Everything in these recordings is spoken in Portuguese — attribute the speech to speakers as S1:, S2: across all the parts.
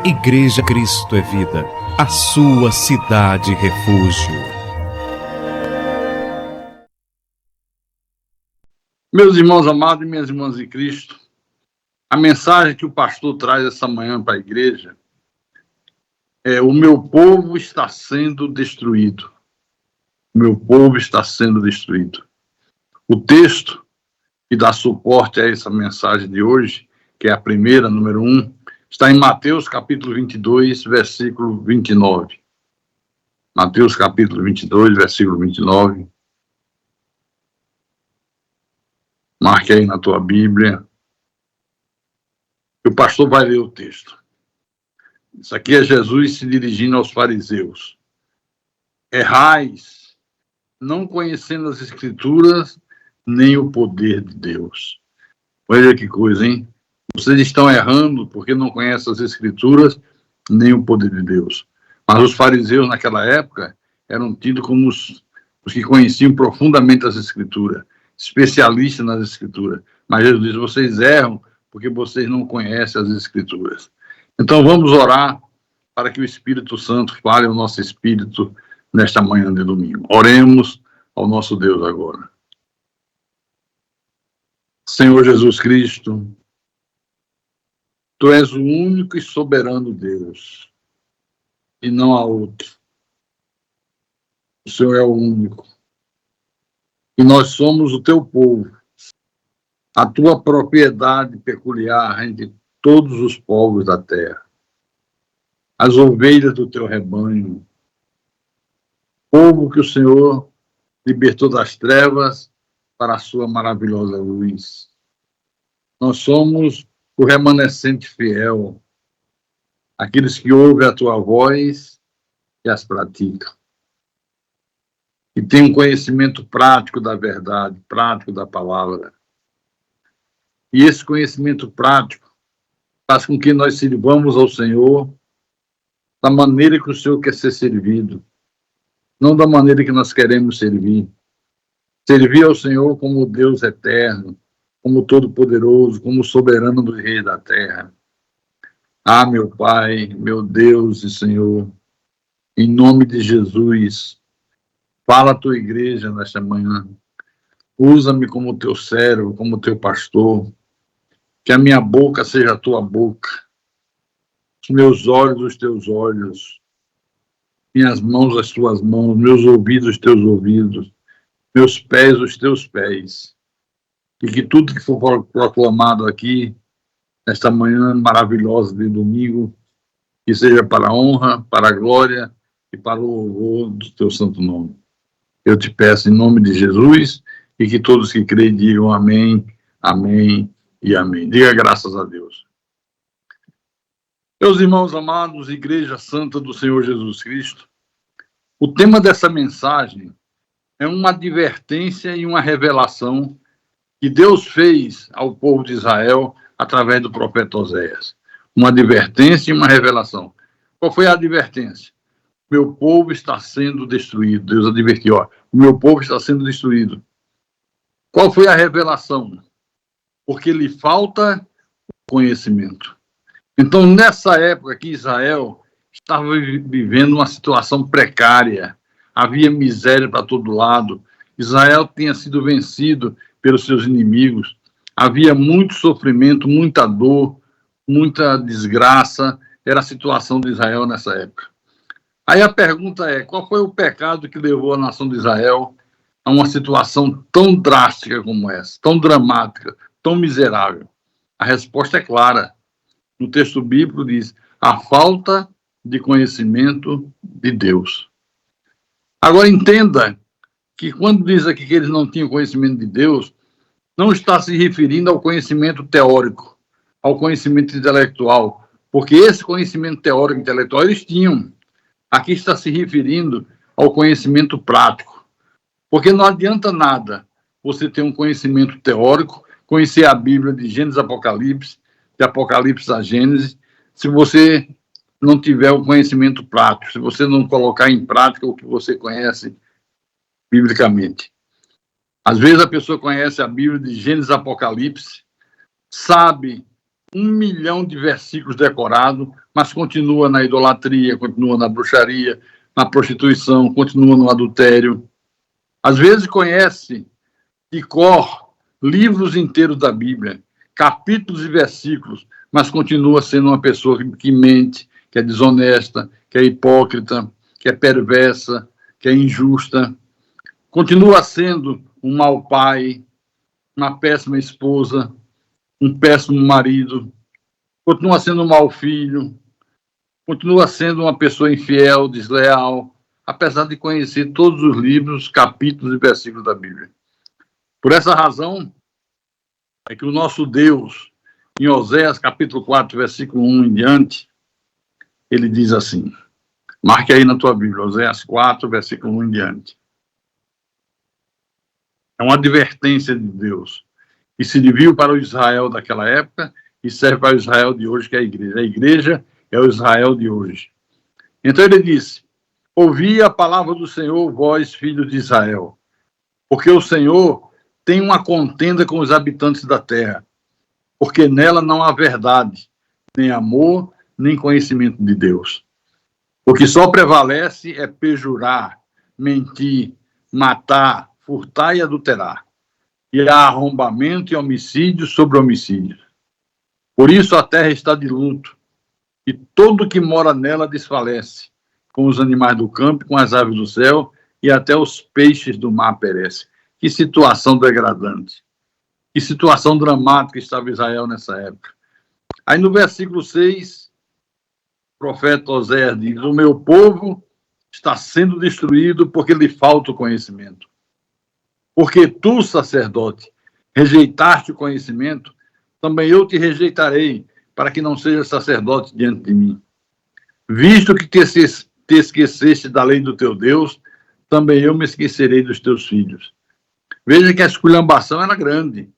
S1: Igreja Cristo é Vida, a sua cidade refúgio.
S2: Meus irmãos amados e minhas irmãs em Cristo, a mensagem que o pastor traz essa manhã para a igreja é: o meu povo está sendo destruído. O meu povo está sendo destruído. O texto que dá suporte a essa mensagem de hoje, que é a primeira, número 1, está em Mateus capítulo 22, versículo 29. Mateus capítulo 22, versículo 29. Marque aí na tua Bíblia. O pastor vai ler o texto. Isso aqui é Jesus se dirigindo aos fariseus. Errais, não conhecendo as Escrituras, nem o poder de Deus. Olha que coisa, hein? Vocês estão errando porque não conhecem as Escrituras, nem o poder de Deus. Mas os fariseus, naquela época, eram tidos como os que conheciam profundamente as Escrituras, especialistas nas Escrituras. Mas Jesus diz: vocês erram porque vocês não conhecem as Escrituras. Então vamos orar para que o Espírito Santo fale ao nosso espírito nesta manhã de domingo. Oremos ao nosso Deus agora. Senhor Jesus Cristo, Tu és o único e soberano Deus, e não há outro. O Senhor é o único. E nós somos o Teu povo, a Tua propriedade peculiar entre todos os povos da terra, as ovelhas do Teu rebanho, povo que o Senhor libertou das trevas para a Sua maravilhosa luz. Nós somos o remanescente fiel, aqueles que ouvem a Tua voz e as praticam. E tem um conhecimento prático da verdade, prático da palavra. E esse conhecimento prático faz com que nós sirvamos ao Senhor da maneira que o Senhor quer ser servido, não da maneira que nós queremos servir. Servir ao Senhor como Deus eterno, como Todo-Poderoso, como soberano do Rei da terra. Ah, meu Pai, meu Deus e Senhor, em nome de Jesus, fala a Tua igreja nesta manhã. Usa-me como Teu servo, como Teu pastor. Que a minha boca seja a Tua boca, os meus olhos os Teus olhos, minhas mãos as Tuas mãos, meus ouvidos os Teus ouvidos, meus pés os Teus pés. E que tudo que for proclamado aqui, nesta manhã maravilhosa de domingo, que seja para a honra, para a glória e para o louvor do Teu santo nome. Eu te peço em nome de Jesus, e que todos que creem digam amém, amém e amém. Diga graças a Deus. Meus irmãos amados, Igreja Santa do Senhor Jesus Cristo, o tema dessa mensagem é uma advertência e uma revelação que Deus fez ao povo de Israel através do profeta Oséias. Uma advertência e uma revelação. Qual foi a advertência? Meu povo está sendo destruído. Deus advertiu: o meu povo está sendo destruído. Qual foi a revelação? Porque lhe falta conhecimento. Então, nessa época que Israel estava vivendo uma situação precária, havia miséria para todo lado, Israel tinha sido vencido pelos seus inimigos, havia muito sofrimento, muita dor, muita desgraça, era a situação de Israel nessa época. Aí a pergunta é: qual foi o pecado que levou a nação de Israel a uma situação tão drástica como essa, tão dramática, tão miserável? A resposta é clara. No texto bíblico diz: a falta de conhecimento de Deus. Agora entenda que quando diz aqui que eles não tinham conhecimento de Deus, não está se referindo ao conhecimento teórico, ao conhecimento intelectual, porque esse conhecimento teórico e intelectual eles tinham. Aqui está se referindo ao conhecimento prático, porque não adianta nada você ter um conhecimento teórico, conhecer a Bíblia de Gênesis a Apocalipse, de Apocalipse a Gênesis, se você não tiver o conhecimento prático, se você não colocar em prática o que você conhece biblicamente. Às vezes a pessoa conhece a Bíblia de Gênesis a Apocalipse, sabe 1 milhão de versículos decorados, mas continua na idolatria, continua na bruxaria, na prostituição, continua no adultério. Às vezes conhece de cor livros inteiros da Bíblia, capítulos e versículos, mas continua sendo uma pessoa que mente, que é desonesta, que é hipócrita, que é perversa, que é injusta. Continua sendo um mau pai, uma péssima esposa, um péssimo marido. Continua sendo um mau filho. Continua sendo uma pessoa infiel, desleal, apesar de conhecer todos os livros, capítulos e versículos da Bíblia. Por essa razão, é que o nosso Deus, em Oséias, capítulo 4, versículo 1 em diante, ele diz assim, marque aí na tua Bíblia, Oséias 4, versículo 1 em diante. É uma advertência de Deus, que se viu para o Israel daquela época e serve para o Israel de hoje, que é a igreja. A igreja é o Israel de hoje. Então ele disse, ouvi a palavra do Senhor, vós, filhos de Israel, porque o Senhor tem uma contenda com os habitantes da terra, porque nela não há verdade, nem amor, nem conhecimento de Deus. O que só prevalece é perjurar, mentir, matar, furtar e adulterar. E há arrombamento e homicídio sobre homicídio. Por isso a terra está de luto, e todo que mora nela desfalece, com os animais do campo, com as aves do céu, e até os peixes do mar perecem. Que situação degradante. Que situação dramática estava Israel nessa época. Aí no versículo 6, o profeta Oséias diz, o meu povo está sendo destruído porque lhe falta o conhecimento. Porque tu, sacerdote, rejeitaste o conhecimento, também eu te rejeitarei, para que não seja sacerdote diante de mim. Visto que te esqueceste da lei do teu Deus, também eu me esquecerei dos teus filhos. Veja que a esculhambação era grande,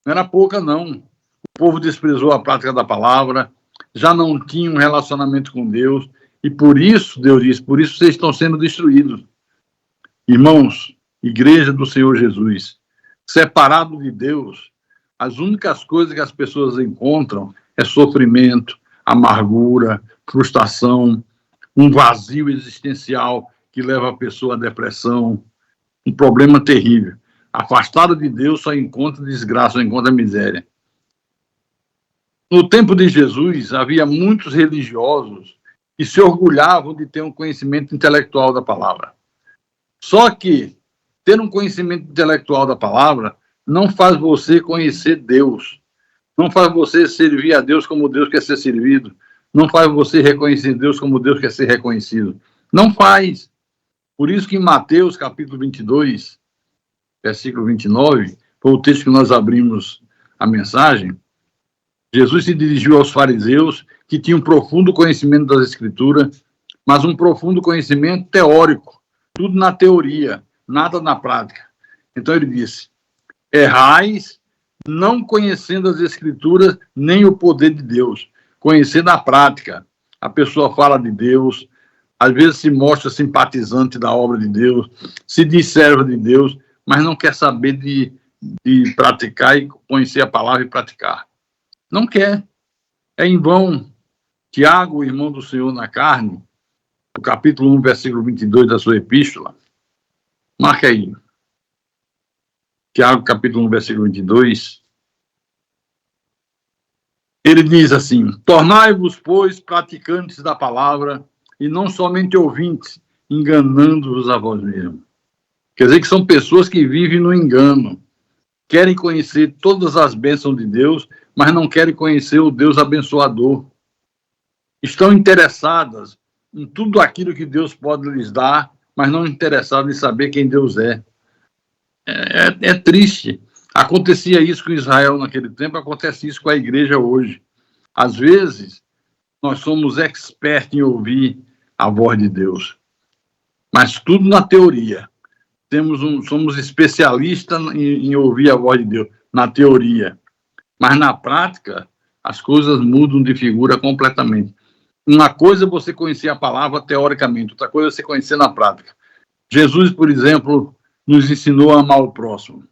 S2: não era pouca, não. O povo desprezou a prática da palavra, já não tinha um relacionamento com Deus, e por isso, Deus disse, por isso vocês estão sendo destruídos. Irmãos, igreja do Senhor Jesus, separado de Deus, as únicas coisas que as pessoas encontram é sofrimento, amargura, frustração, um vazio existencial que leva a pessoa à depressão, um problema terrível. Afastado de Deus só encontra desgraça, só encontra miséria. No tempo de Jesus, havia muitos religiosos que se orgulhavam de ter um conhecimento intelectual da palavra. Só que ter um conhecimento intelectual da palavra não faz você conhecer Deus, não faz você servir a Deus como Deus quer ser servido, não faz você reconhecer Deus como Deus quer ser reconhecido. Não faz. Por isso que em Mateus, capítulo 22, versículo 29, foi o texto que nós abrimos a mensagem, Jesus se dirigiu aos fariseus que tinham profundo conhecimento das Escrituras, mas um profundo conhecimento teórico, tudo na teoria, nada na prática. Então ele disse, errais não conhecendo as Escrituras nem o poder de Deus, conhecendo a prática. A pessoa fala de Deus, às vezes se mostra simpatizante da obra de Deus, se diz serva de Deus, mas não quer saber de praticar e conhecer a palavra e praticar. Não quer. É em vão. Tiago, irmão do Senhor na carne, no capítulo 1, versículo 22 da sua epístola, marca aí. Tiago, capítulo 1, versículo 22, ele diz assim, tornai-vos, pois, praticantes da palavra, e não somente ouvintes, enganando-vos a vós mesmos. Quer dizer que são pessoas que vivem no engano, querem conhecer todas as bênçãos de Deus, mas não querem conhecer o Deus abençoador. Estão interessadas em tudo aquilo que Deus pode lhes dar, mas não interessadas em saber quem Deus é. É triste. Acontecia isso com Israel naquele tempo, acontece isso com a igreja hoje. Às vezes, nós somos expertos em ouvir a voz de Deus, mas tudo na teoria. Somos especialistas em ouvir a voz de Deus, na teoria. Mas na prática, as coisas mudam de figura completamente. Uma coisa é você conhecer a palavra teoricamente, outra coisa é você conhecer na prática. Jesus, por exemplo, nos ensinou a amar o próximo.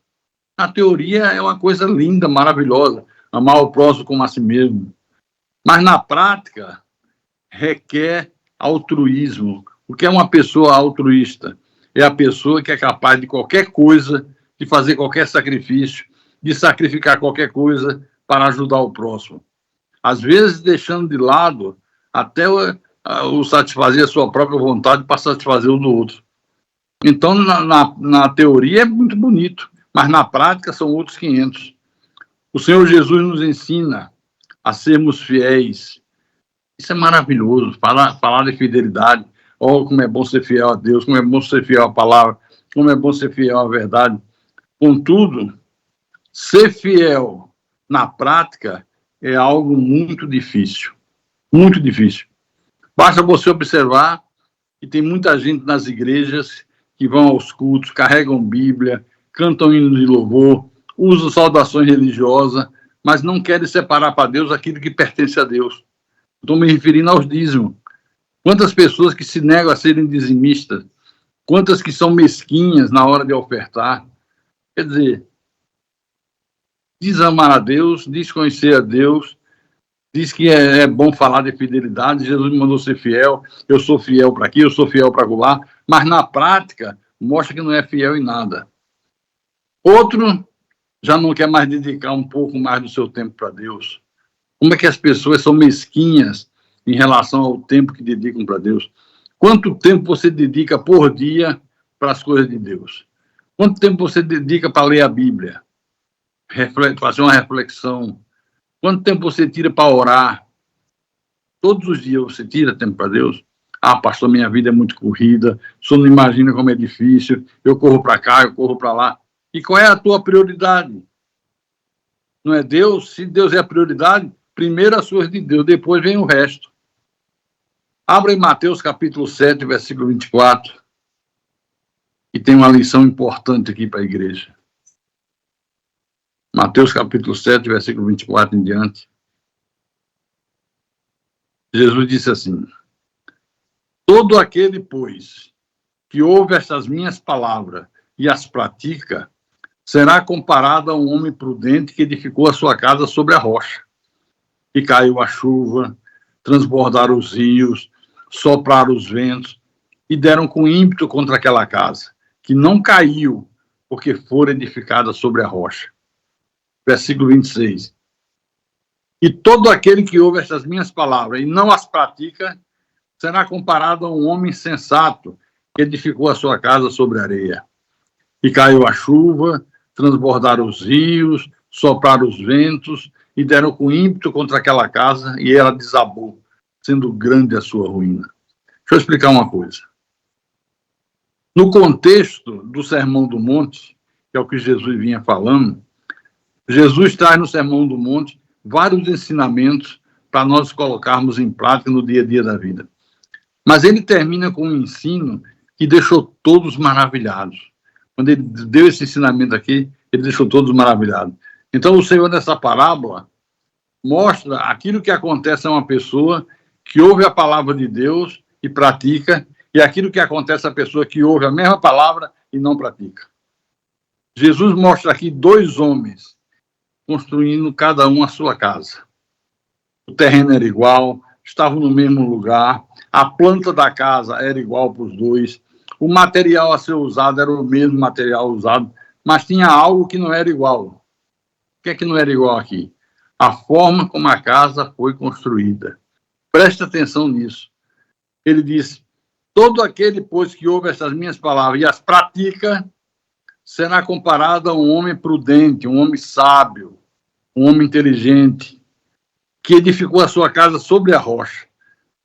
S2: A teoria é uma coisa linda, maravilhosa, amar o próximo como a si mesmo. Mas na prática, requer altruísmo. O que é uma pessoa altruísta? É a pessoa que é capaz de qualquer coisa, de fazer qualquer sacrifício, de sacrificar qualquer coisa para ajudar o próximo. Às vezes deixando de lado até o satisfazer a sua própria vontade para satisfazer o do outro. Então, na teoria é muito bonito, mas na prática são outros 500. O Senhor Jesus nos ensina a sermos fiéis. Isso é maravilhoso, falar de fidelidade. Oh, como é bom ser fiel a Deus, como é bom ser fiel à palavra, como é bom ser fiel à verdade. Contudo, ser fiel na prática é algo muito difícil. Muito difícil. Basta você observar que tem muita gente nas igrejas que vão aos cultos, carregam Bíblia, cantam hinos de louvor, usam saudações religiosas, mas não querem separar para Deus aquilo que pertence a Deus. Estou me referindo aos dízimos. Quantas pessoas que se negam a serem dizimistas, quantas que são mesquinhas na hora de ofertar. Quer dizer, diz amar a Deus, diz conhecer a Deus, diz que é bom falar de fidelidade, Jesus me mandou ser fiel, eu sou fiel para aqui, eu sou fiel para lá, mas na prática mostra que não é fiel em nada. Outro já não quer mais dedicar um pouco mais do seu tempo para Deus. Como é que as pessoas são mesquinhas em relação ao tempo que dedicam para Deus? Quanto tempo você dedica por dia para as coisas de Deus? Quanto tempo você dedica para ler a Bíblia? Fazer uma reflexão? Quanto tempo você tira para orar? Todos os dias você tira tempo para Deus? Ah, pastor, minha vida é muito corrida, o senhor não imagina como é difícil, eu corro para cá, eu corro para lá. E qual é a tua prioridade? Não é Deus? Se Deus é a prioridade, primeiro as coisas de Deus, depois vem o resto. Abra em Mateus capítulo 7, versículo 24, e tem uma lição importante aqui para a igreja. Mateus capítulo 7, versículo 24 em diante. Jesus disse assim: todo aquele, pois, que ouve estas minhas palavras e as pratica, será comparado a um homem prudente que edificou a sua casa sobre a rocha. E caiu a chuva, transbordaram os rios, sopraram os ventos, e deram com ímpeto contra aquela casa, que não caiu, porque fora edificada sobre a rocha. Versículo 26. E todo aquele que ouve estas minhas palavras e não as pratica, será comparado a um homem sensato que edificou a sua casa sobre a areia. E caiu a chuva, transbordaram os rios, sopraram os ventos e deram com ímpeto contra aquela casa e ela desabou, sendo grande a sua ruína. Deixa eu explicar uma coisa. No contexto do Sermão do Monte, que é o que Jesus vinha falando, Jesus traz no Sermão do Monte vários ensinamentos para nós colocarmos em prática no dia a dia da vida. Mas ele termina com um ensino que deixou todos maravilhados. Quando ele deu esse ensinamento aqui, ele deixou todos maravilhados. Então, o Senhor, nessa parábola, mostra aquilo que acontece a uma pessoa que ouve a palavra de Deus e pratica, e aquilo que acontece a pessoa que ouve a mesma palavra e não pratica. Jesus mostra aqui dois homens construindo cada um a sua casa. O terreno era igual, estavam no mesmo lugar, a planta da casa era igual para os dois, o material a ser usado era o mesmo material usado, mas tinha algo que não era igual. O que é que não era igual aqui? A forma como a casa foi construída. Preste atenção nisso. Ele diz: todo aquele, pois, que ouve essas minhas palavras e as pratica, será comparado a um homem prudente, um homem sábio, um homem inteligente, que edificou a sua casa sobre a rocha.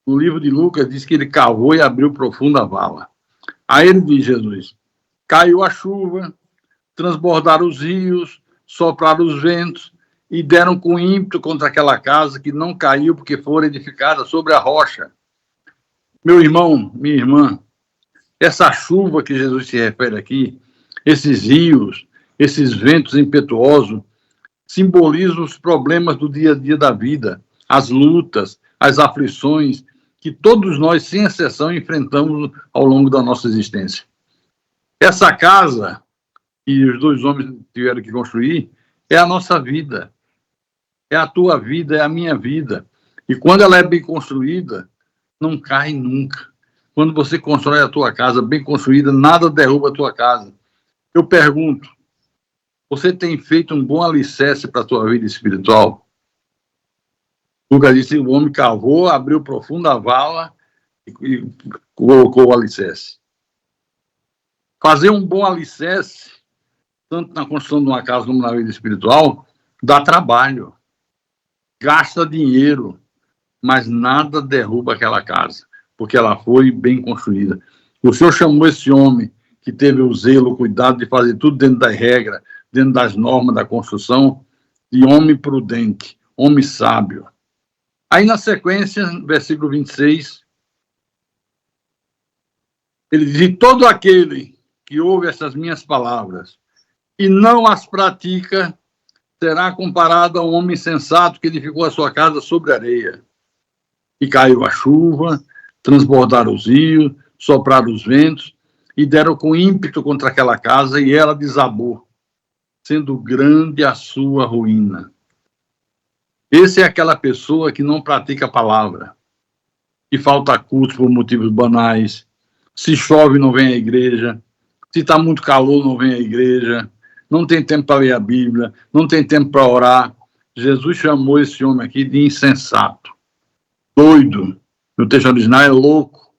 S2: No livro de Lucas diz que ele cavou e abriu profunda vala. Aí ele diz, Jesus: caiu a chuva, transbordaram os rios, sopraram os ventos e deram com ímpeto contra aquela casa que não caiu porque fora edificada sobre a rocha. Meu irmão, minha irmã, essa chuva que Jesus se refere aqui, esses rios, esses ventos impetuosos, simbolizam os problemas do dia a dia da vida, as lutas, as aflições que todos nós, sem exceção, enfrentamos ao longo da nossa existência. Essa casa que os dois homens tiveram que construir é a nossa vida, é a tua vida, é a minha vida. E quando ela é bem construída, não cai nunca. Quando você constrói a tua casa bem construída, nada derruba a tua casa. Eu pergunto, você tem feito um bom alicerce para a tua vida espiritual? Lucas disse, o homem cavou, abriu profunda vala e colocou o alicerce. Fazer um bom alicerce, tanto na construção de uma casa como na vida espiritual, dá trabalho, gasta dinheiro, mas nada derruba aquela casa, porque ela foi bem construída. O Senhor chamou esse homem que teve o zelo, o cuidado de fazer tudo dentro das regras, dentro das normas da construção, de homem prudente, homem sábio. Aí, na sequência, versículo 26, ele diz, e todo aquele que ouve essas minhas palavras e não as pratica, será comparado a um homem sensato que edificou a sua casa sobre areia. E caiu a chuva, transbordaram os rios, sopraram os ventos, e deram com ímpeto contra aquela casa, e ela desabou, sendo grande a sua ruína. Esse é aquela pessoa que não pratica a palavra, que falta culto por motivos banais, se chove não vem à igreja, se está muito calor não vem à igreja, não tem tempo para ler a Bíblia, não tem tempo para orar. Jesus chamou esse homem aqui de insensato, doido. No texto original é louco,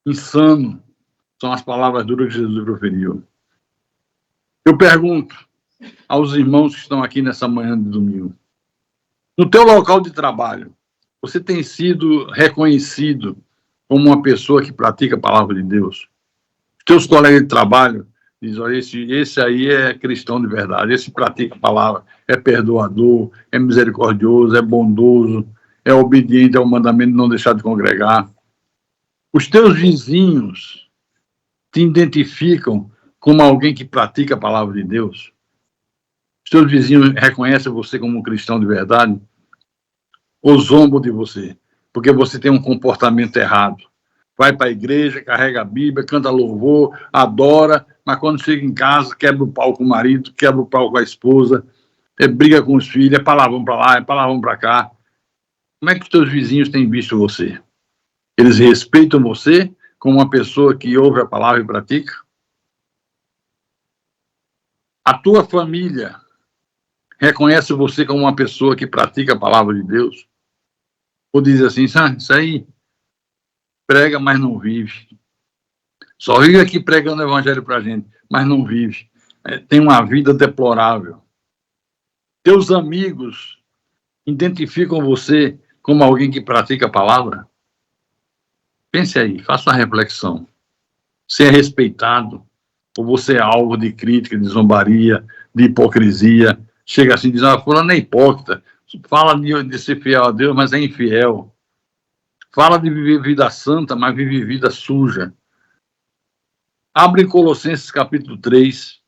S2: insano. São as palavras duras que Jesus proferiu. Eu pergunto aos irmãos que estão aqui nessa manhã de domingo, no teu local de trabalho, você tem sido reconhecido como uma pessoa que pratica a palavra de Deus? Os teus colegas de trabalho dizem, olha, esse aí é cristão de verdade, esse pratica a palavra, é perdoador, é misericordioso, é bondoso, é obediente ao mandamento de não deixar de congregar. Os teus vizinhos te identificam como alguém que pratica a palavra de Deus? Os teus vizinhos reconhecem você como um cristão de verdade? Ou zombam de você, porque você tem um comportamento errado? Vai para a igreja, carrega a Bíblia, canta louvor, adora, mas quando chega em casa, quebra o pau com o marido, quebra o pau com a esposa, briga com os filhos, é palavrão para lá, é palavrão para cá. Como é que os teus vizinhos têm visto você? Eles respeitam você como uma pessoa que ouve a palavra e pratica? A tua família reconhece você como uma pessoa que pratica a palavra de Deus? Ou diz assim, isso aí prega, mas não vive. Só vive aqui pregando o evangelho para a gente, mas não vive. Tem uma vida deplorável. Teus amigos identificam você como alguém que pratica a palavra? Pense aí, faça uma reflexão. Você é respeitado? Ou você é alvo de crítica, de zombaria, de hipocrisia? Chega assim e diz, fulano é hipócrita, fala de ser fiel a Deus, mas é infiel. Fala de viver vida santa, mas vive vida suja. Abre Colossenses capítulo 3.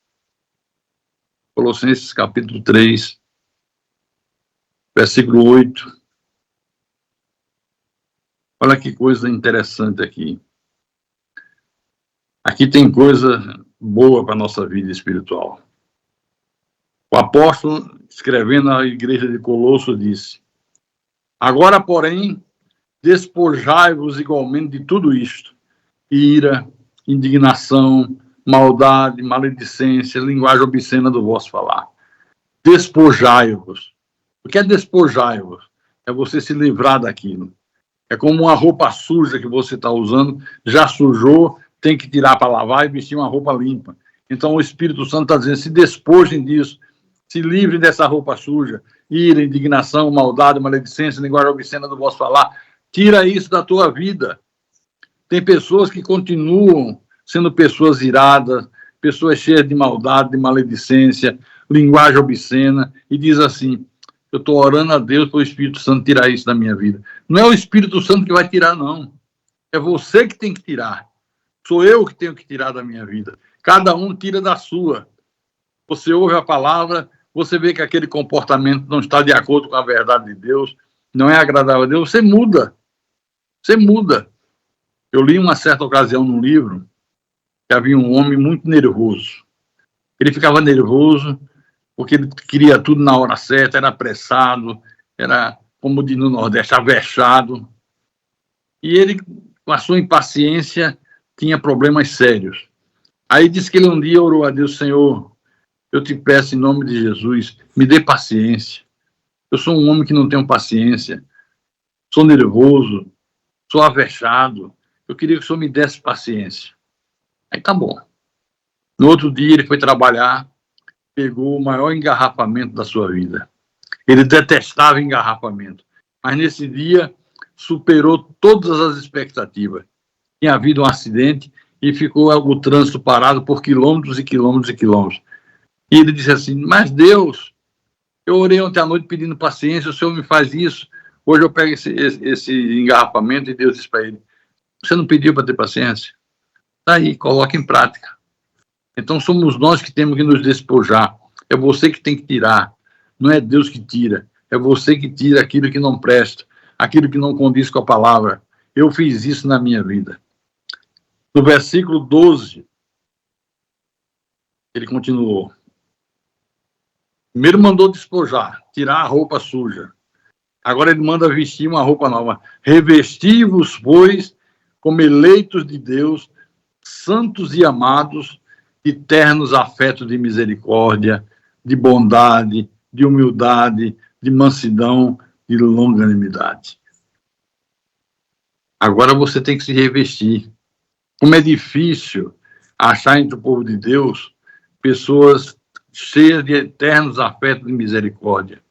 S2: Colossenses capítulo 3, versículo 8. Olha que coisa interessante aqui. Aqui tem coisa boa para a nossa vida espiritual. O apóstolo, escrevendo à igreja de Colosso, disse, agora, porém, despojai-vos igualmente de tudo isto, ira, indignação, maldade, maledicência, linguagem obscena do vosso falar. Despojai-vos. O que é despojai-vos? É você se livrar daquilo. É como uma roupa suja que você está usando, já sujou, tem que tirar para lavar e vestir uma roupa limpa. Então o Espírito Santo está dizendo, se despojem disso, se livrem dessa roupa suja, ira, indignação, maldade, maledicência, linguagem obscena do vosso falar. Tira isso da tua vida. Tem pessoas que continuam sendo pessoas iradas, pessoas cheias de maldade, de maledicência, linguagem obscena, e diz assim, eu estou orando a Deus para o Espírito Santo tirar isso da minha vida. Não é o Espírito Santo que vai tirar, não. É você que tem que tirar. Sou eu que tenho que tirar da minha vida. Cada um tira da sua. Você ouve a palavra, você vê que aquele comportamento não está de acordo com a verdade de Deus, não é agradável a Deus, você muda. Você muda. Eu li uma certa ocasião num livro que havia um homem muito nervoso. Ele ficava nervoso porque ele queria tudo na hora certa, era apressado, era, como diz no Nordeste, avexado. E ele, com a sua impaciência, tinha problemas sérios. Aí disse que ele um dia orou a Deus: Senhor, eu te peço em nome de Jesus, me dê paciência. Eu sou um homem que não tenho paciência, sou nervoso, sou avexado. Eu queria que o Senhor me desse paciência. Aí tá bom. No outro dia ele foi trabalhar, pegou o maior engarrafamento da sua vida. Ele detestava engarrafamento, mas nesse dia superou todas as expectativas. Tinha havido um acidente e ficou o trânsito parado por quilômetros e quilômetros e quilômetros. E ele disse assim: mas Deus, eu orei ontem à noite pedindo paciência, o Senhor me faz isso, hoje eu pego esse engarrafamento. E Deus disse para ele: você não pediu para ter paciência? Está aí, coloca em prática. Então somos nós que temos que nos despojar. É você que tem que tirar. Não é Deus que tira. É você que tira aquilo que não presta, aquilo que não condiz com a palavra. Eu fiz isso na minha vida. No versículo 12, ele continuou. Primeiro mandou despojar, tirar a roupa suja. Agora ele manda vestir uma roupa nova. Revesti-vos, pois, como eleitos de Deus, santos e amados, de ternos afetos de misericórdia, de bondade, de humildade, de mansidão, de longanimidade. Agora você tem que se revestir. Como é difícil achar entre o povo de Deus pessoas cheias de eternos afetos de misericórdia,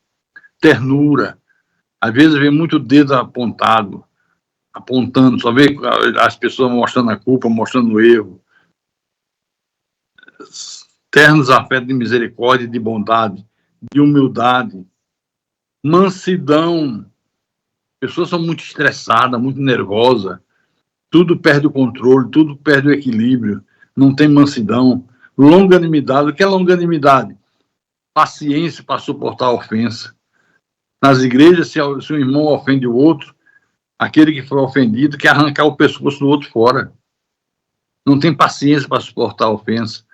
S2: ternura. Às vezes vem muito dedo apontando, só vê as pessoas mostrando a culpa, mostrando o erro. Ternos afetos de misericórdia, de bondade, de humildade, mansidão. Pessoas são muito estressadas, muito nervosas, tudo perde o controle, tudo perde o equilíbrio, não tem mansidão. Longanimidade. O que é longanimidade? Paciência para suportar a ofensa. Nas igrejas, se o irmão ofende o outro, aquele que foi ofendido quer arrancar o pescoço do outro fora. Não tem paciência para suportar a ofensa.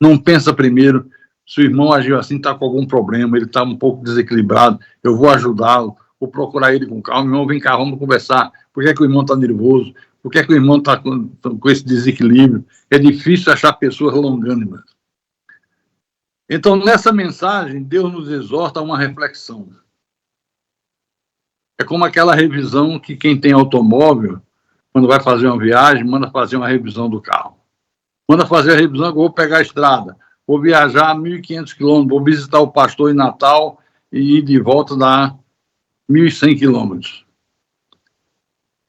S2: Não pensa primeiro: se o irmão agiu assim, está com algum problema, ele está um pouco desequilibrado, eu vou ajudá-lo, vou procurar ele com calma. Irmão, vem cá, vamos conversar. Por que é que o irmão está nervoso? Por que é que o irmão está com esse desequilíbrio? É difícil achar pessoas longânimas. Então, nessa mensagem, Deus nos exorta a uma reflexão. É como aquela revisão que quem tem automóvel, quando vai fazer uma viagem, manda fazer uma revisão do carro. Manda fazer a revisão, eu vou pegar a estrada, vou viajar 1.500 quilômetros, vou visitar o pastor em Natal e ir de volta dá 1.100 quilômetros.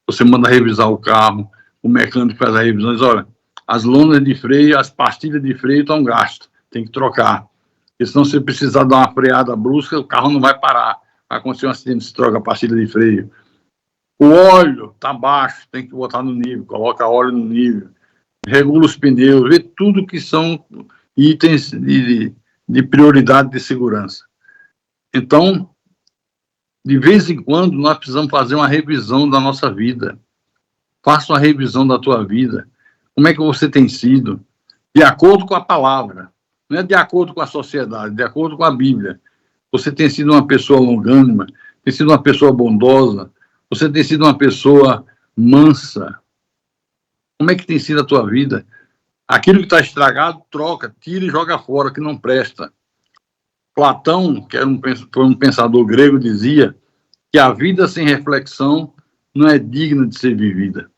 S2: Você manda revisar o carro, o mecânico faz a revisão e diz: olha, as lonas de freio, as pastilhas de freio estão gastas, tem que trocar. Porque senão, se precisar dar uma freada brusca, o carro não vai parar. Vai acontecer um acidente, se troca a pastilha de freio. O óleo está baixo, tem que botar no nível, coloca óleo no nível. Regula os pneus, vê tudo que são itens de prioridade de segurança. Então, de vez em quando, nós precisamos fazer uma revisão da nossa vida. Faça uma revisão da tua vida. Como é que você tem sido? De acordo com a palavra. Não é de acordo com a sociedade, de acordo com a Bíblia. Você tem sido uma pessoa longânima, tem sido uma pessoa bondosa, você tem sido uma pessoa mansa. Como é que tem sido a tua vida? Aquilo que está estragado, troca, tira e joga fora, que não presta. Platão, que foi um pensador grego, dizia que a vida sem reflexão não é digna de ser vivida.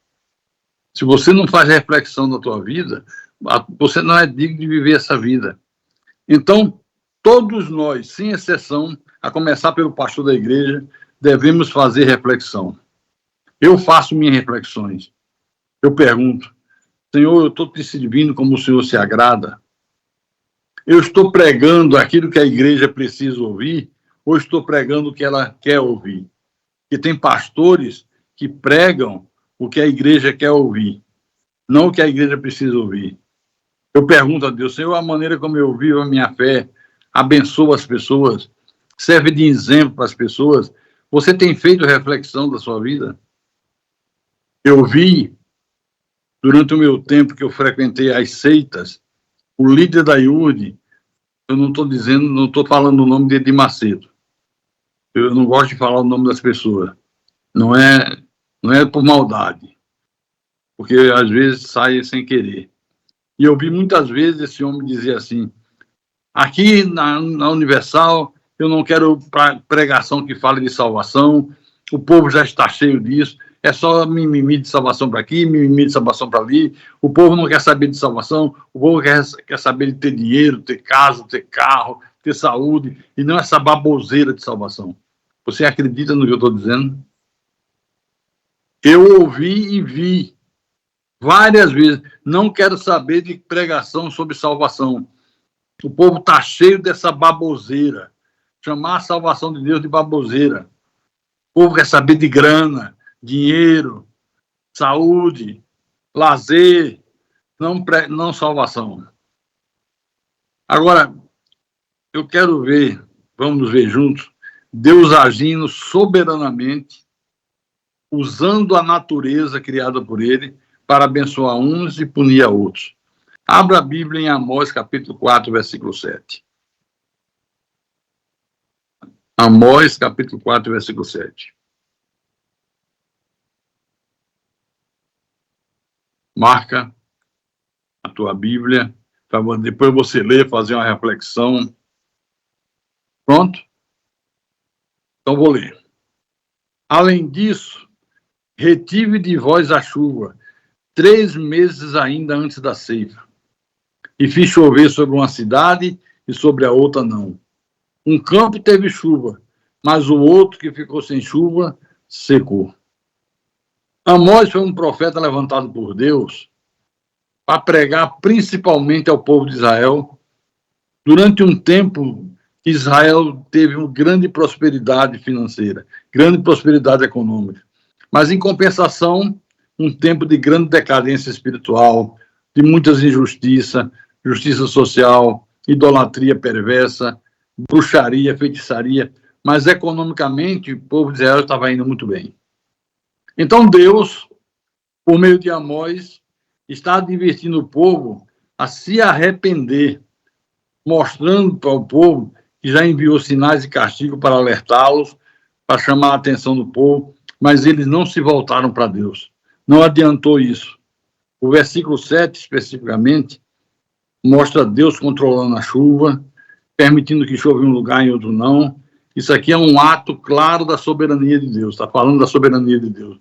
S2: Se você não faz reflexão da tua vida, você não é digno de viver essa vida. Então, todos nós, sem exceção, a começar pelo pastor da igreja, devemos fazer reflexão. Eu faço minhas reflexões. Eu pergunto: Senhor, eu estou te servindo como o Senhor se agrada? Eu estou pregando aquilo que a igreja precisa ouvir ou estou pregando o que ela quer ouvir? E tem pastores que pregam o que a igreja quer ouvir, não o que a igreja precisa ouvir. Eu pergunto a Deus: Senhor, a maneira como eu vivo a minha fé abençoa as pessoas, serve de exemplo para as pessoas? Você tem feito reflexão da sua vida? Eu vi, durante o meu tempo que eu frequentei as seitas, o líder da IURD, eu não estou falando o nome de Edir Macedo. Eu não gosto de falar o nome das pessoas. Não é não é por maldade, porque às vezes sai sem querer. E eu vi muitas vezes esse homem dizer assim: aqui na Universal eu não quero pregação que fale de salvação, o povo já está cheio disso, é só mimimi de salvação para aqui, mimimi de salvação para ali, o povo não quer saber de salvação, o povo quer saber de ter dinheiro, ter casa, ter carro, ter saúde, e não essa baboseira de salvação. Você acredita no que eu estou dizendo? Eu ouvi e vi várias vezes, não quero saber de pregação sobre salvação. O povo está cheio dessa baboseira, chamar a salvação de Deus de baboseira. O povo quer saber de grana, dinheiro, saúde, lazer, não salvação. Agora, eu quero ver, vamos ver juntos, Deus agindo soberanamente, usando a natureza criada por ele para abençoar uns e punir a outros. Abra a Bíblia em Amós, capítulo 4, versículo 7. Amós, capítulo 4, versículo 7. Marca a tua Bíblia, depois você ler, fazer uma reflexão. Pronto? Então vou ler. Além disso, retive de vós a chuva, 3 meses ainda antes da ceifa, e fiz chover sobre uma cidade e sobre a outra não. Um campo teve chuva, mas o outro que ficou sem chuva secou. Amós foi um profeta levantado por Deus para pregar principalmente ao povo de Israel. Durante um tempo, Israel teve uma grande prosperidade financeira, grande prosperidade econômica. Mas, em compensação, um tempo de grande decadência espiritual, de muitas injustiças, justiça social, idolatria perversa, bruxaria, feitiçaria. Mas, economicamente, o povo de Israel estava indo muito bem. Então, Deus, por meio de Amós, está advertindo o povo a se arrepender, mostrando para o povo que já enviou sinais de castigo para alertá-los, para chamar a atenção do povo, mas eles não se voltaram para Deus. Não adiantou isso. O versículo 7, especificamente, mostra Deus controlando a chuva, permitindo que chova em um lugar e em outro não. Isso aqui é um ato claro da soberania de Deus, está falando da soberania de Deus.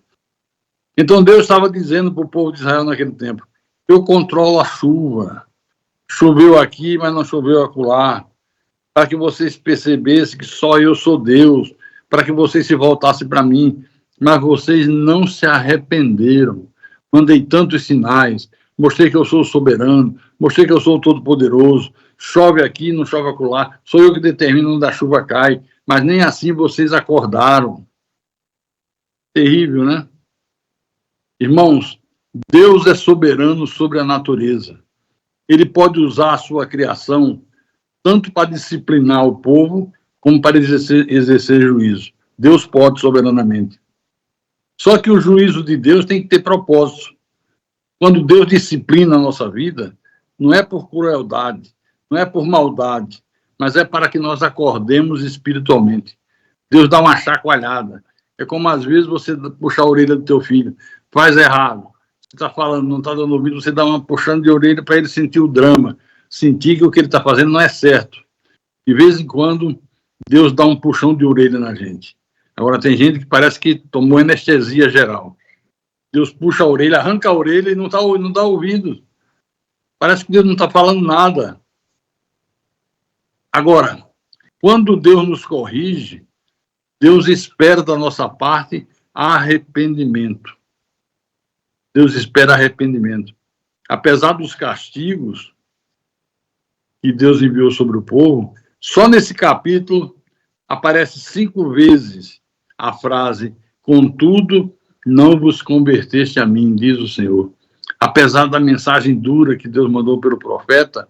S2: Então Deus estava dizendo para o povo de Israel naquele tempo: eu controlo a chuva. Choveu aqui, mas não choveu acolá, para que vocês percebessem que só eu sou Deus, para que vocês se voltassem para mim, mas vocês não se arrependeram. Mandei tantos sinais, mostrei que eu sou soberano, mostrei que eu sou todo-poderoso, chove aqui, não chove acolá, sou eu que determino onde a chuva cai, mas nem assim vocês acordaram. Terrível, né? Irmãos, Deus é soberano sobre a natureza. Ele pode usar a sua criação tanto para disciplinar o povo, como para exercer juízo. Deus pode soberanamente. Só que o juízo de Deus tem que ter propósito. Quando Deus disciplina a nossa vida, não é por crueldade, não é por maldade, mas é para que nós acordemos espiritualmente. Deus dá uma chacoalhada. É como às vezes você puxa a orelha do teu filho, faz errado. Você está falando, não está dando ouvido, você dá uma puxando de orelha para ele sentir o drama, sentir que o que ele está fazendo não é certo. De vez em quando, Deus dá um puxão de orelha na gente. Agora, tem gente que parece que tomou anestesia geral. Deus puxa a orelha, arranca a orelha e não dá ouvido. Parece que Deus não está falando nada. Agora, quando Deus nos corrige, Deus espera da nossa parte arrependimento. Deus espera arrependimento. Apesar dos castigos que Deus enviou sobre o povo, só nesse capítulo aparece 5 vezes a frase: contudo, não vos converteste a mim, diz o Senhor. Apesar da mensagem dura que Deus mandou pelo profeta,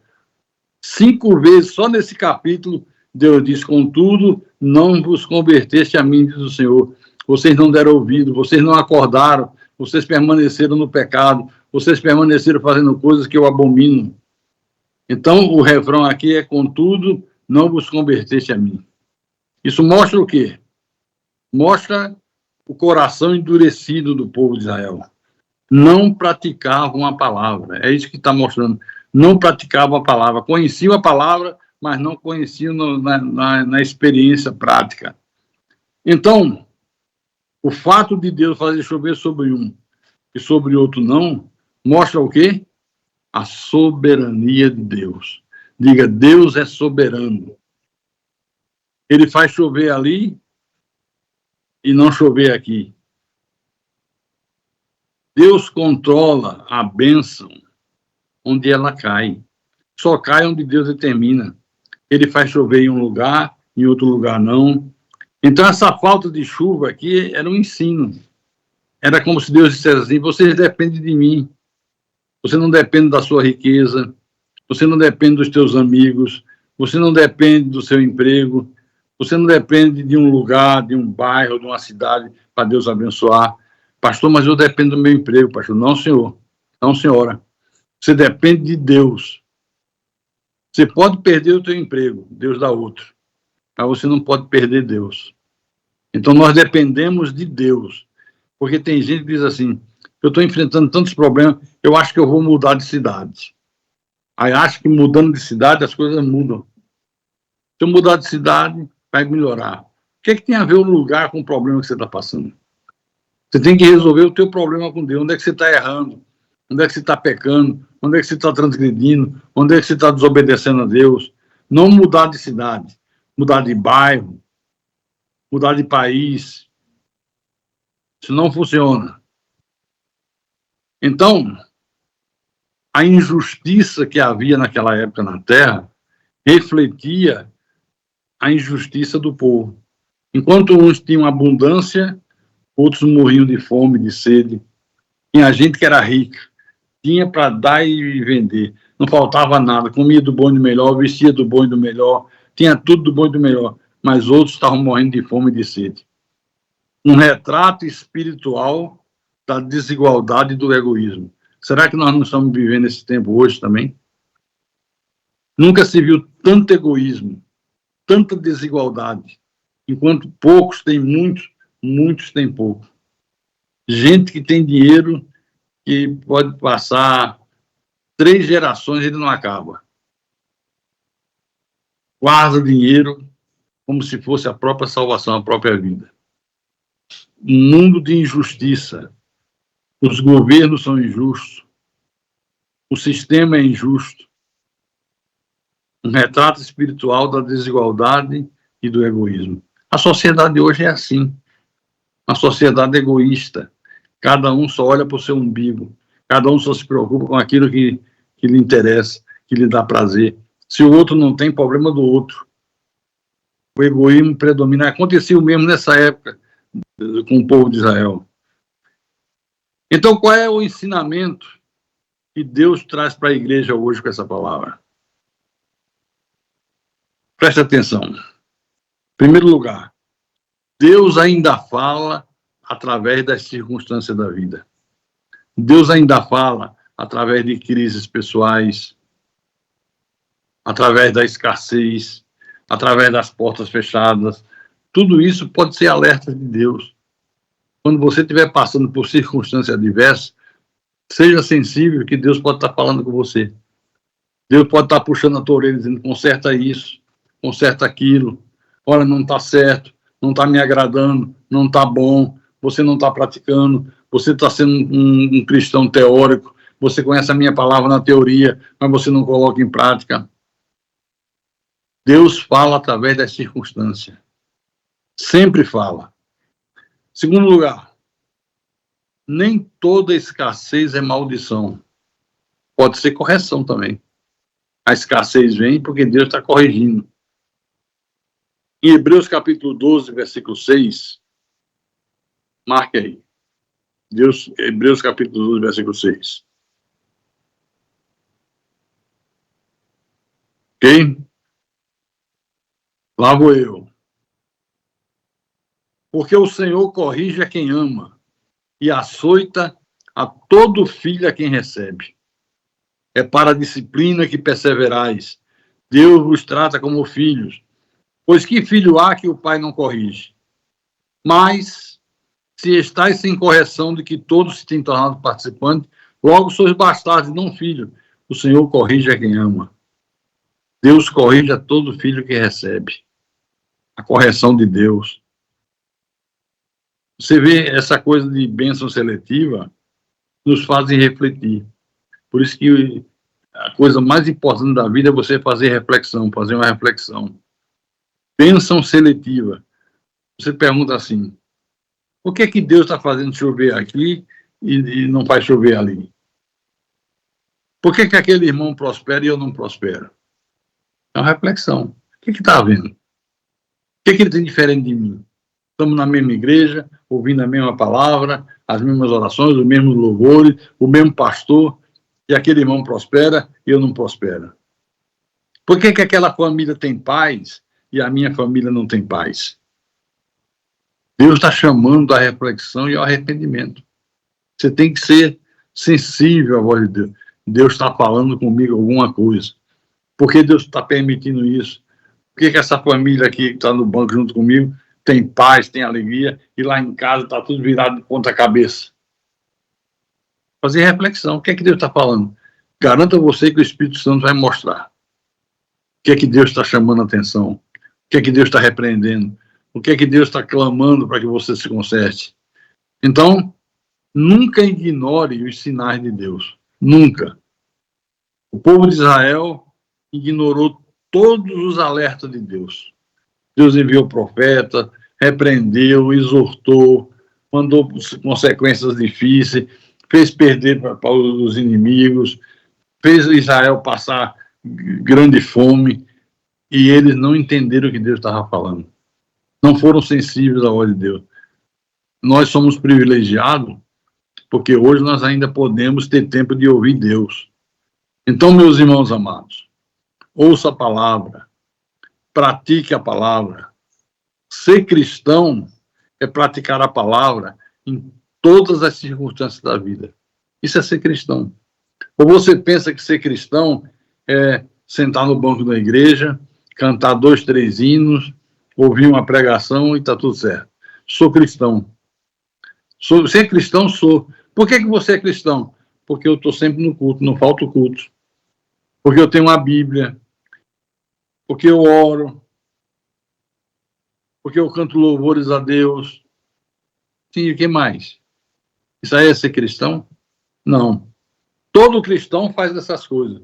S2: 5 vezes, só nesse capítulo, Deus diz: contudo, não vos converteste a mim, diz o Senhor. Vocês não deram ouvido, vocês não acordaram, vocês permaneceram no pecado, vocês permaneceram fazendo coisas que eu abomino. Então, o refrão aqui é: contudo, não vos converteste a mim. Isso mostra o quê? Mostra o coração endurecido do povo de Israel. Não praticavam a palavra. É isso que está mostrando. Não praticavam a palavra. Conheciam a palavra, mas não conheciam na experiência prática. Então, o fato de Deus fazer chover sobre um e sobre outro não, mostra o quê? A soberania de Deus. Diga, Deus é soberano. Ele faz chover ali e não chover aqui. Deus controla a bênção onde ela cai. Só cai onde Deus determina. Ele faz chover em um lugar, em outro lugar não. Então, essa falta de chuva aqui era um ensino. Era como se Deus dissesse assim, vocês dependem de mim. Você não depende da sua riqueza. Você não depende dos teus amigos. Você não depende do seu emprego. Você não depende de um lugar, de um bairro, de uma cidade para Deus abençoar. Pastor, mas eu dependo do meu emprego, pastor. Não, senhor. Não, senhora. Você depende de Deus. Você pode perder o teu emprego, Deus dá outro. Mas você não pode perder Deus. Então, nós dependemos de Deus. Porque tem gente que diz assim, eu estou enfrentando tantos problemas, eu acho que eu vou mudar de cidade. Aí acho que mudando de cidade as coisas mudam. Se eu mudar de cidade, vai melhorar. O que é que tem a ver o lugar com o problema que você está passando? Você tem que resolver o teu problema com Deus. Onde é que você está errando? Onde é que você está pecando? Onde é que você está transgredindo? Onde é que você está desobedecendo a Deus? Não mudar de cidade, mudar de bairro, mudar de país. Isso não funciona. Então, a injustiça que havia naquela época na Terra refletia a injustiça do povo. Enquanto uns tinham abundância, outros morriam de fome, de sede. Tinha gente que era rica, tinha para dar e vender. Não faltava nada, comia do bom e do melhor, vestia do bom e do melhor, tinha tudo do bom e do melhor. Mas outros estavam morrendo de fome e de sede. Um retrato espiritual da desigualdade e do egoísmo. Será que nós não estamos vivendo esse tempo hoje também? Nunca se viu tanto egoísmo, tanta desigualdade. Enquanto poucos têm muitos, muitos têm pouco. Gente que tem dinheiro que pode passar 3 gerações e ele não acaba. Guarda dinheiro como se fosse a própria salvação, a própria vida. Um mundo de injustiça. Os governos são injustos. O sistema é injusto. Um retrato espiritual da desigualdade e do egoísmo. A sociedade hoje é assim. Uma sociedade egoísta. Cada um só olha para o seu umbigo. Cada um só se preocupa com aquilo que lhe interessa, que lhe dá prazer. Se o outro não tem, problema do outro. O egoísmo predomina. Aconteceu mesmo nessa época com o povo de Israel. Então, qual é o ensinamento que Deus traz para a igreja hoje com essa palavra? Preste atenção. Em primeiro lugar, Deus ainda fala através das circunstâncias da vida. Deus ainda fala através de crises pessoais, através da escassez, através das portas fechadas. Tudo isso pode ser alerta de Deus. Quando você estiver passando por circunstâncias adversas, seja sensível que Deus pode estar falando com você. Deus pode estar puxando a tua orelha dizendo, conserta isso, conserta aquilo. Olha, não está certo, não está me agradando, não está bom, você não está praticando, você está sendo um cristão teórico, você conhece a minha palavra na teoria, mas você não coloca em prática. Deus fala através das circunstâncias. Sempre fala. Segundo lugar, nem toda escassez é maldição. Pode ser correção também. A escassez vem porque Deus está corrigindo. Em Hebreus capítulo 12, versículo 6, marque aí. Hebreus capítulo 12, versículo 6. Ok? Lá vou eu. Porque o Senhor corrige a quem ama e açoita a todo filho a quem recebe. É para a disciplina que perseverais. Deus vos trata como filhos. Pois que filho há que o pai não corrige? Mas, se estáis sem correção de que todos se têm tornado participantes, logo sois bastardos e não filhos. O Senhor corrige a quem ama. Deus corrige a todo filho que recebe. A correção de Deus. Você vê essa coisa de bênção seletiva, nos fazem refletir. Por isso que a coisa mais importante da vida é você fazer reflexão, fazer uma reflexão. Bênção seletiva. Você pergunta assim, por que Deus está fazendo chover aqui e não faz chover ali? Por que aquele irmão prospera e eu não prospero? É uma reflexão. O que está havendo? O que ele tem diferente de mim? Estamos na mesma igreja, ouvindo a mesma palavra, as mesmas orações, os mesmos louvores, o mesmo pastor, e aquele irmão prospera e eu não prospero. Por que aquela família tem paz e a minha família não tem paz? Deus está chamando a reflexão e ao arrependimento. Você tem que ser sensível à voz de Deus. Deus está falando comigo alguma coisa. Por que Deus está permitindo isso? Por que essa família aqui que está no banco junto comigo tem paz, tem alegria, e lá em casa está tudo virado de ponta cabeça? Fazer reflexão. O que é que Deus está falando? Garanto a você que o Espírito Santo vai mostrar. O que é que Deus está chamando a atenção? O que é que Deus está repreendendo? O que é que Deus está clamando para que você se conserte? Então, nunca ignore os sinais de Deus. Nunca. O povo de Israel ignorou todos os alertas de Deus. Deus enviou profeta, repreendeu, exortou, mandou consequências difíceis, fez perder para os inimigos, fez Israel passar grande fome, e eles não entenderam o que Deus estava falando. Não foram sensíveis à voz de Deus. Nós somos privilegiados porque hoje nós ainda podemos ter tempo de ouvir Deus. Então, meus irmãos amados, ouça a palavra, pratique a palavra. Ser cristão é praticar a palavra em todas as circunstâncias da vida. Isso é ser cristão. Ou você pensa que ser cristão é sentar no banco da igreja, cantar 2, 3 hinos, ouvir uma pregação e está tudo certo. Sou cristão. Ser cristão, sou. Por que você é cristão? Porque eu estou sempre no culto, não falta o culto. Porque eu tenho uma Bíblia. Porque eu oro. Porque eu canto louvores a Deus. Sim, o que mais? Isso aí é ser cristão? Não. Todo cristão faz essas coisas.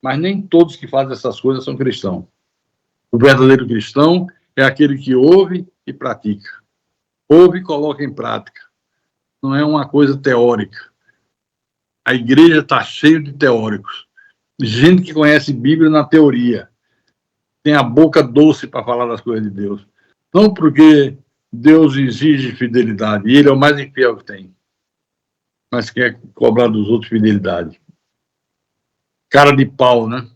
S2: Mas nem todos que fazem essas coisas são cristãos. O verdadeiro cristão é aquele que ouve e pratica. Ouve e coloca em prática. Não é uma coisa teórica. A igreja está cheia de teóricos. Gente que conhece Bíblia na teoria. Tem a boca doce para falar das coisas de Deus. Não porque Deus exige fidelidade. E Ele é o mais infiel que tem. Mas quer cobrar dos outros fidelidade. Cara de pau, né?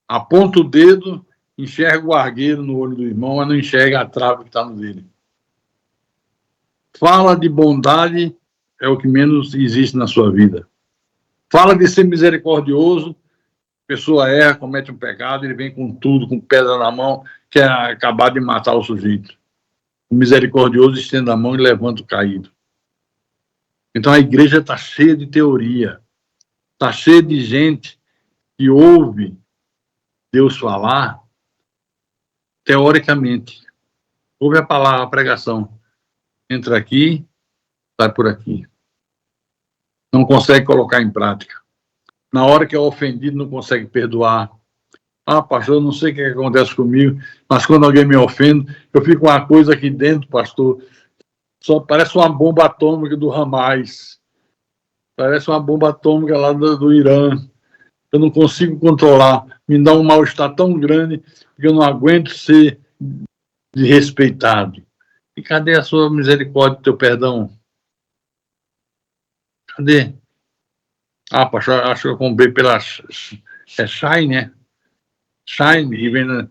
S2: Aponta o dedo, enxerga o argueiro no olho do irmão, mas não enxerga a trave que está no dele. Fala de bondade, é o que menos existe na sua vida. Fala de ser misericordioso, a pessoa erra, comete um pecado, ele vem com tudo, com pedra na mão, quer acabar de matar o sujeito. O misericordioso estende a mão e levanta o caído. Então a igreja está cheia de teoria, está cheia de gente que ouve Deus falar teoricamente. Ouve a palavra, a pregação. Entra aqui, sai por aqui. Não consegue colocar em prática. Na hora que é ofendido, não consegue perdoar. Ah, pastor, eu não sei o que acontece comigo, mas quando alguém me ofende, eu fico com uma coisa aqui dentro, pastor, só parece uma bomba atômica do Hamas. Parece uma bomba atômica lá do Irã. Eu não consigo controlar. Me dá um mal-estar tão grande que eu não aguento ser desrespeitado. E cadê a sua misericórdia, teu perdão? Cadê? Ah, pastor, acho que eu comprei pela Shine, né? Shine, e vendo...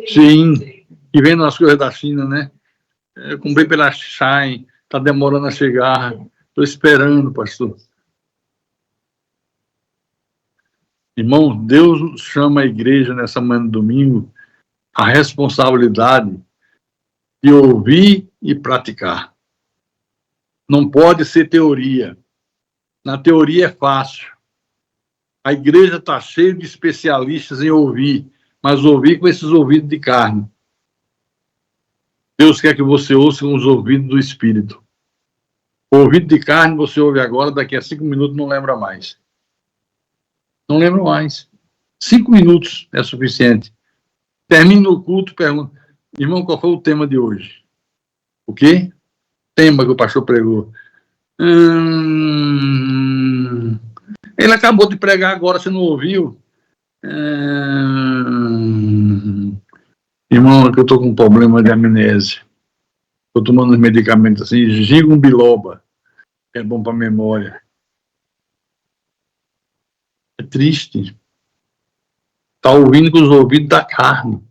S2: Sim, e vendo as coisas da China, né? Eu comprei pela Shine, tá demorando a chegar. Estou esperando, pastor. Irmão, Deus chama a igreja nessa manhã de domingo a responsabilidade de ouvir e praticar. Não pode ser teoria. Na teoria é fácil. A igreja está cheia de especialistas em ouvir, mas ouvir com esses ouvidos de carne. Deus quer que você ouça com os ouvidos do Espírito. O ouvido de carne você ouve agora, daqui a 5 minutos não lembra mais. Não lembra mais. 5 minutos é suficiente. Termina o culto, pergunta, irmão, qual foi o tema de hoje? O quê? Tema que o pastor pregou. Ele acabou de pregar agora, você não ouviu? Irmão, é que eu estou com um problema de amnésia. Estou tomando uns medicamentos assim, ginkgo biloba, que é bom para a memória. É triste. Está ouvindo com os ouvidos da carne.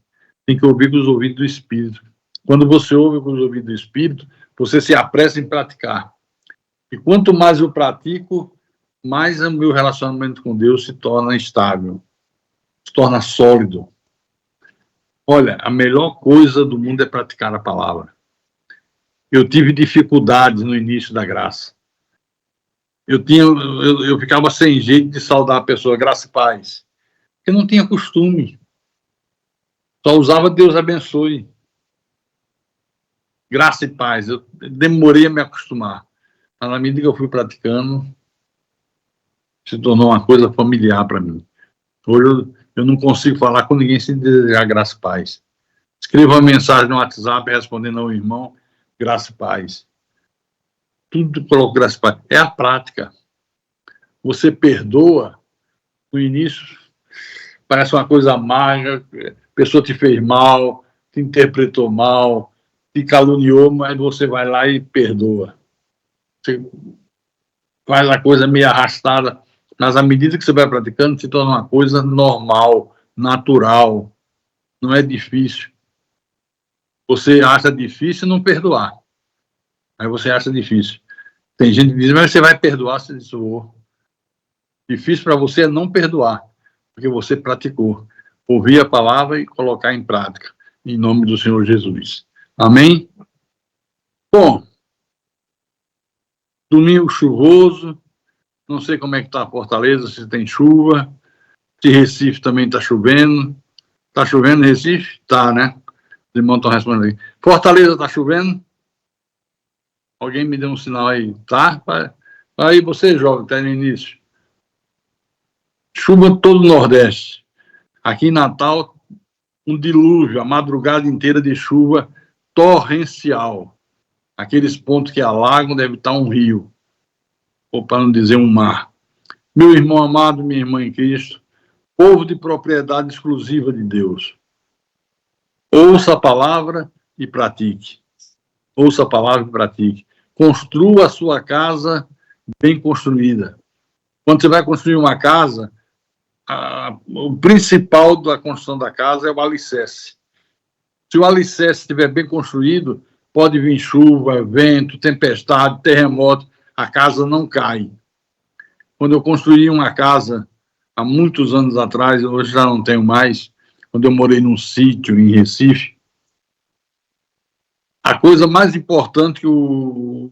S2: Tem que ouvir com os ouvidos do Espírito. Quando você ouve com os ouvidos do Espírito, você se apressa em praticar. E quanto mais eu pratico, mais o meu relacionamento com Deus se torna estável, se torna sólido. Olha, a melhor coisa do mundo é praticar a palavra. Eu tive dificuldades no início da graça. Eu ficava sem jeito de saudar a pessoa, graça e paz. Eu não tinha costume. Só usava Deus abençoe. Graça e paz. Eu demorei a me acostumar. Mas na medida que eu fui praticando, se tornou uma coisa familiar para mim. Hoje eu não consigo falar com ninguém sem desejar graça e paz. Escreva uma mensagem no WhatsApp respondendo ao irmão, graça e paz. Tudo coloco graça e paz. É a prática. Você perdoa, no início parece uma coisa amarga, a pessoa te fez mal, te interpretou mal, te caluniou, mas você vai lá e perdoa. Você faz a coisa meio arrastada, mas à medida que você vai praticando, se torna uma coisa normal, natural, não é difícil. Você acha difícil não perdoar. Aí você acha difícil. Tem gente que diz, mas você vai perdoar se isso for. Difícil para você é não perdoar, porque você praticou. Ouvir a palavra e colocar em prática. Em nome do Senhor Jesus. Amém? Bom, domingo chuvoso. Não sei como é que está a Fortaleza, se tem chuva. Se Recife também está chovendo. Está chovendo em Recife? Está, né? Os irmãos estão respondendo aí. Fortaleza está chovendo? Alguém me deu um sinal aí. Tá? Aí você joga, está no início. Chuva todo o Nordeste. Aqui em Natal, um dilúvio, a madrugada inteira de chuva torrencial. Aqueles pontos que alagam deve estar um rio, ou para não dizer um mar. Meu irmão amado, minha irmã em Cristo, povo de propriedade exclusiva de Deus. Ouça a palavra e pratique. Ouça a palavra e pratique. Construa a sua casa bem construída. Quando você vai construir uma casa, o principal da construção da casa é o alicerce. Se o alicerce estiver bem construído, pode vir chuva, vento, tempestade, terremoto, a casa não cai. Quando eu construí uma casa há muitos anos atrás, hoje já não tenho mais, quando eu morei num sítio em Recife, a coisa mais importante que o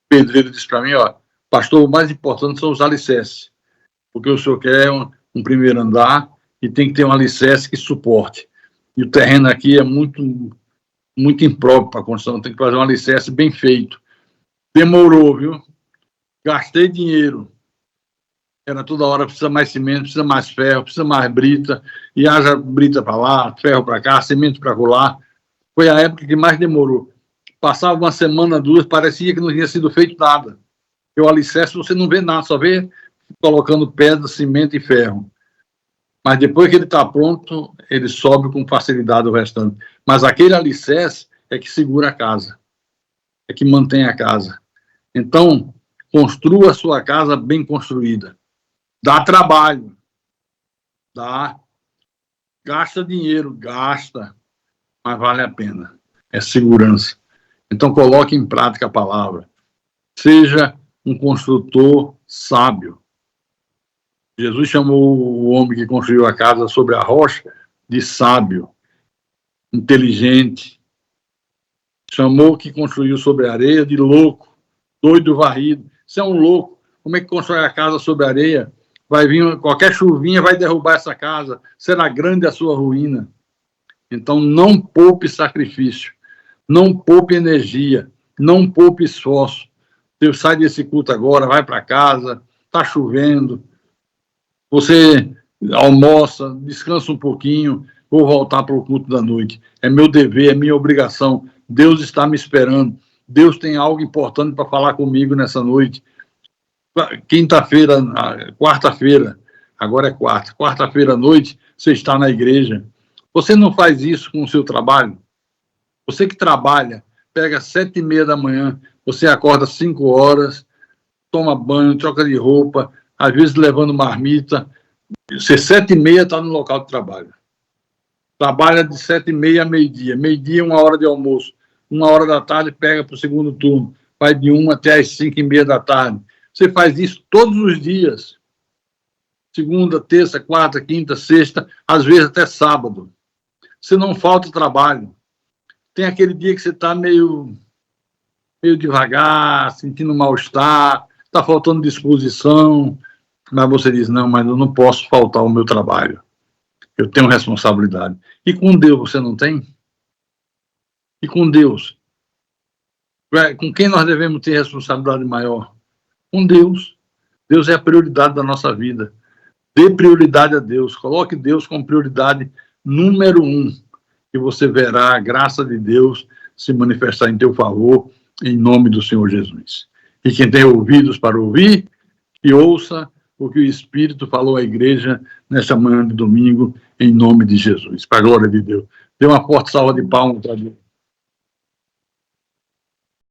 S2: pedreiro disse para mim, ó, pastor, o mais importante são os alicerces, porque o senhor quer um primeiro andar e tem que ter um alicerce que suporte. E o terreno aqui é muito impróprio para a construção, tem que fazer um alicerce bem feito. Demorou, viu? Gastei dinheiro. Era toda hora, precisa mais cimento, precisa mais ferro, precisa mais brita, e haja brita para lá, ferro para cá, cimento para lá. Foi a época que mais demorou. Passava uma semana, 2, parecia que não tinha sido feito nada. E o alicerce você não vê nada, só vê colocando pedra, cimento e ferro. Mas depois que ele está pronto, ele sobe com facilidade o restante. Mas aquele alicerce é que segura a casa, é que mantém a casa. Então, construa a sua casa bem construída. Dá trabalho, dá. Gasta dinheiro, gasta, mas vale a pena. É segurança. Então, coloque em prática a palavra. Seja um construtor sábio. Jesus chamou o homem que construiu a casa sobre a rocha de sábio, inteligente. Chamou o que construiu sobre a areia de louco, doido varrido. Você é um louco. Como é que constrói a casa sobre a areia? Vai vir qualquer chuvinha, vai derrubar essa casa. Será grande a sua ruína. Então, não poupe sacrifício. Não poupe energia. Não poupe esforço. Você sai desse culto agora, vai para casa, está chovendo. Você almoça, descansa um pouquinho, vou voltar para o culto da noite. É meu dever, é minha obrigação. Deus está me esperando. Deus tem algo importante para falar comigo nessa noite. Quinta-feira, quarta-feira, agora é quarta-feira à noite, você está na igreja. Você não faz isso com o seu trabalho? Você que trabalha, pega 7h30 da manhã, você acorda 5 horas, toma banho, troca de roupa, às vezes levando marmita. Você 7h30 está no local de trabalho. Trabalha de 7h30 a meio-dia. Meio-dia, 1 hora de almoço. 1 hora da tarde, pega para o segundo turno. Vai de 1 até as 5h30 da tarde. Você faz isso todos os dias. Segunda, terça, quarta, quinta, sexta, às vezes até sábado. Você não falta trabalho. Tem aquele dia que você está meio devagar, sentindo mal-estar, está faltando disposição, mas você diz, não, mas eu não posso faltar ao meu trabalho. Eu tenho responsabilidade. E com Deus você não tem? E com Deus? Com quem nós devemos ter responsabilidade maior? Com Deus. Deus é a prioridade da nossa vida. Dê prioridade a Deus. Coloque Deus como prioridade número 1. E você verá a graça de Deus se manifestar em teu favor, em nome do Senhor Jesus. E quem tem ouvidos para ouvir, que ouça o que o Espírito falou à igreja nesta manhã de domingo, em nome de Jesus. Para a glória de Deus. Dê uma forte salva de palmas para Deus.